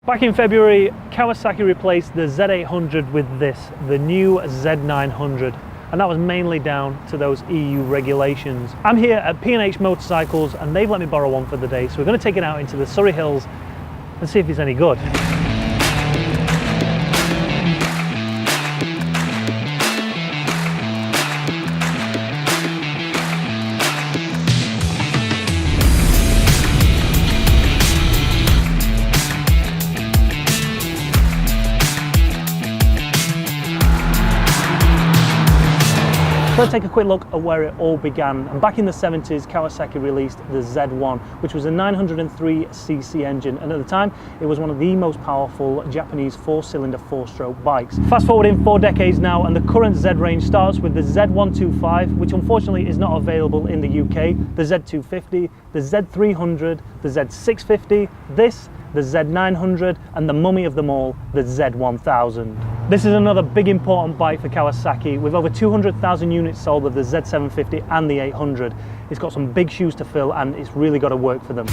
Back in February, Kawasaki replaced the Z800 with this, the new Z900, and that was mainly down to those EU regulations. I'm here at P&H Motorcycles and they've let me borrow one for the day, so we're going to take it out into the Surrey Hills and see if it's any good. Let's take a quick look at where it all began. And back in the 70s, Kawasaki released the Z1, which was a 903cc engine, and at the time it was one of the most powerful Japanese four-cylinder four-stroke bikes. Fast forwarding 4 decades now, and the current Z range starts with the Z125, which unfortunately is not available in the UK, the Z250, the Z300, the Z650, this, the Z900, and the mummy of them all, the Z1000. This is another big important bike for Kawasaki, with over 200,000 units sold of the Z750 and the 800. It's got some big shoes to fill and it's really got to work for them.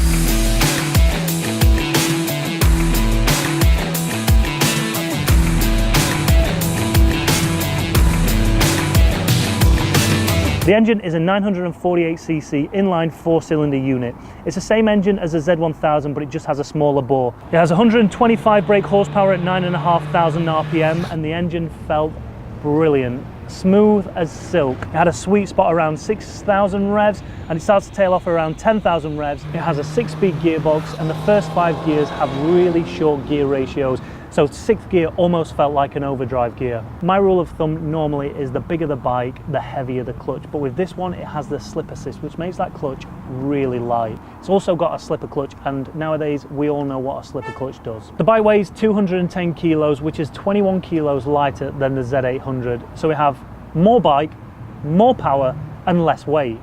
The engine is a 948cc inline four-cylinder unit. It's the same engine as the Z1000, but it just has a smaller bore. It has 125 brake horsepower at 9,500 RPM, and the engine felt brilliant, smooth as silk. It had a sweet spot around 6,000 revs, and it starts to tail off around 10,000 revs. It has a 6-speed gearbox, and the first 5 gears have really short gear ratios. So 6th gear almost felt like an overdrive gear. My rule of thumb normally is the bigger the bike, the heavier the clutch. But with this one, it has the slip assist, which makes that clutch really light. It's also got a slipper clutch, and nowadays we all know what a slipper clutch does. The bike weighs 210 kilos, which is 21 kilos lighter than the Z800. So we have more bike, more power, and less weight.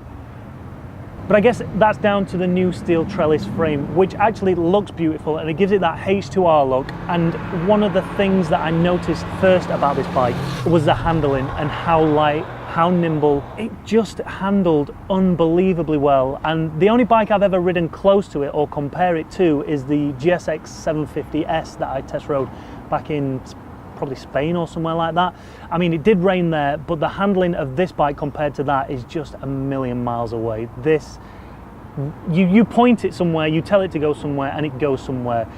But I guess that's down to the new steel trellis frame, which actually looks beautiful and it gives it that H2R look. And one of the things that I noticed first about this bike was the handling and how light, how nimble. It just handled unbelievably well. And the only bike I've ever ridden close to it or compare it to is the GSX 750S that I test rode back in probably Spain or somewhere like that. I mean, it did rain there, but the handling of this bike compared to that is just a million miles away. This, you point it somewhere, you tell it to go somewhere, and it goes somewhere.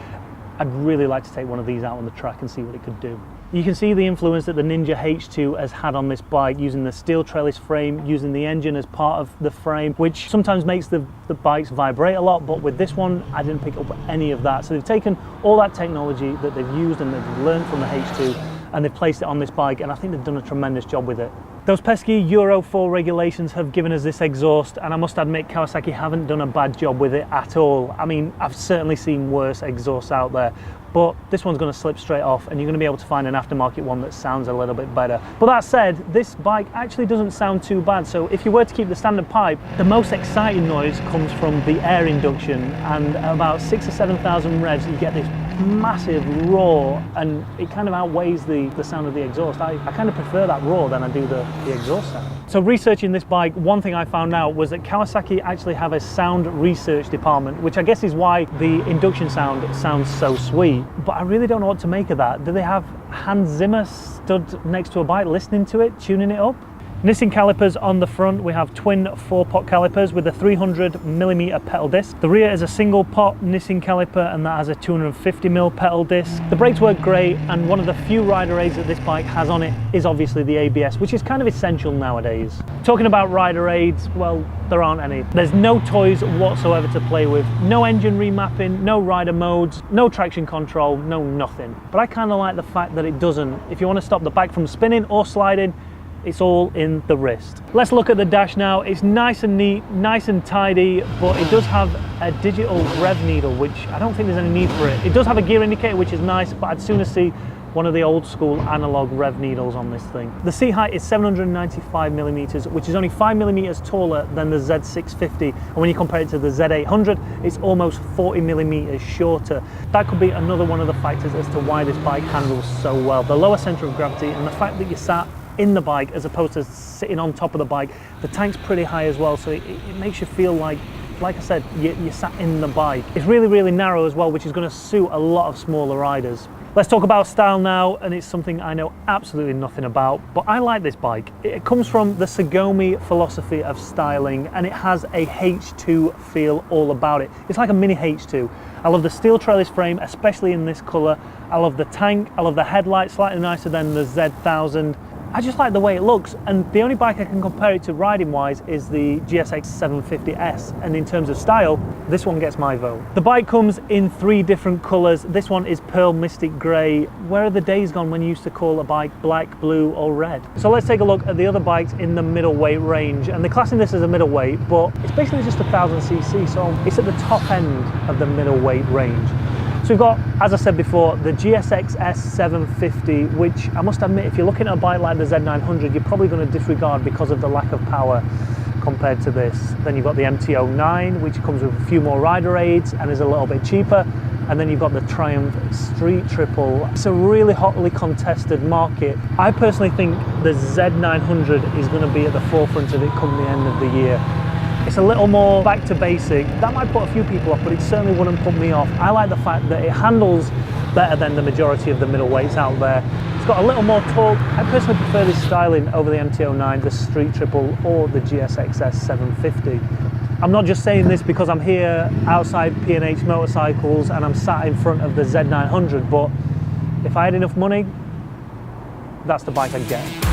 I'd really like to take one of these out on the track and see what it could do. You can see the influence that the Ninja H2 has had on this bike, using the steel trellis frame, using the engine as part of the frame, which sometimes makes the bikes vibrate a lot, but with this one, I didn't pick up any of that. So they've taken all that technology that they've used and they've learned from the H2, and they've placed it on this bike, and I think they've done a tremendous job with it. Those pesky Euro 4 regulations have given us this exhaust, and I must admit Kawasaki haven't done a bad job with it at all. I mean, I've certainly seen worse exhausts out there, but this one's going to slip straight off, and you're going to be able to find an aftermarket one that sounds a little bit better. But that said, this bike actually doesn't sound too bad. So if you were to keep the standard pipe, the most exciting noise comes from the air induction, and at about 6,000 or 7,000 revs you get this massive roar, and it kind of outweighs the sound of the exhaust. I kind of prefer that roar than I do the exhaust sound. So researching this bike, one thing I found out was that Kawasaki actually have a sound research department, which I guess is why the induction sound sounds so sweet. But I really don't know what to make of that. Do they have Hans Zimmer stood next to a bike listening to it, tuning it up? Nissin calipers on the front, we have twin 4-pot calipers with a 300mm pedal disc. The rear is a single pot Nissin caliper, and that has a 250mm pedal disc. The brakes work great, and one of the few rider aids that this bike has on it is obviously the ABS, which is kind of essential nowadays. Talking about rider aids, well, there aren't any. There's no toys whatsoever to play with. No engine remapping, no rider modes, no traction control, no nothing. But I kind of like the fact that it doesn't. If you want to stop the bike from spinning or sliding, it's all in the wrist. Let's look at the dash now. It's nice and neat, nice and tidy, but it does have a digital rev needle, which I don't think there's any need for it. It does have a gear indicator, which is nice, but I'd sooner see one of the old school analog rev needles on this thing. The seat height is 795mm, which is only 5mm taller than the Z650. And when you compare it to the Z800, it's almost 40mm shorter. That could be another one of the factors as to why this bike handles so well. The lower center of gravity and the fact that you sat in the bike as opposed to sitting on top of the bike. The tank's pretty high as well, so it makes you feel like like I said, you're sat in the bike. It's really, really narrow as well, which is going to suit a lot of smaller riders. Let's talk about style now, and it's something I know absolutely nothing about, but I like this bike. It comes from the Sagomi philosophy of styling, and it has a H2 feel all about it. It's like a mini H2. I love the steel trellis frame, especially in this colour. I love the tank, I love the headlights, slightly nicer than the Z1000. I just like the way it looks, and the only bike I can compare it to riding wise is the GSX 750S, and in terms of style, this one gets my vote. The bike comes in 3 different colours. This one is Pearl Mystic Grey. Where are the days gone when you used to call a bike black, blue or red? So let's take a look at the other bikes in the middleweight range, and they're classing this as a middleweight, but it's basically just 1000cc, so it's at the top end of the middleweight range. So we've got, as I said before, the GSX S750, which I must admit, if you're looking at a bike like the Z900, you're probably going to disregard because of the lack of power compared to this. Then you've got the MT09, which comes with a few more rider aids and is a little bit cheaper. And then you've got the Triumph Street Triple. It's a really hotly contested market. I personally think the Z900 is going to be at the forefront of it come the end of the year. It's a little more back to basic. That might put a few people off, but it certainly wouldn't put me off. I like the fact that it handles better than the majority of the middleweights out there. It's got a little more torque. I personally prefer this styling over the MT09, the Street Triple or the GSX S750. I'm not just saying this because I'm here outside P&H Motorcycles and I'm sat in front of the Z900, but if I had enough money, that's the bike I'd get.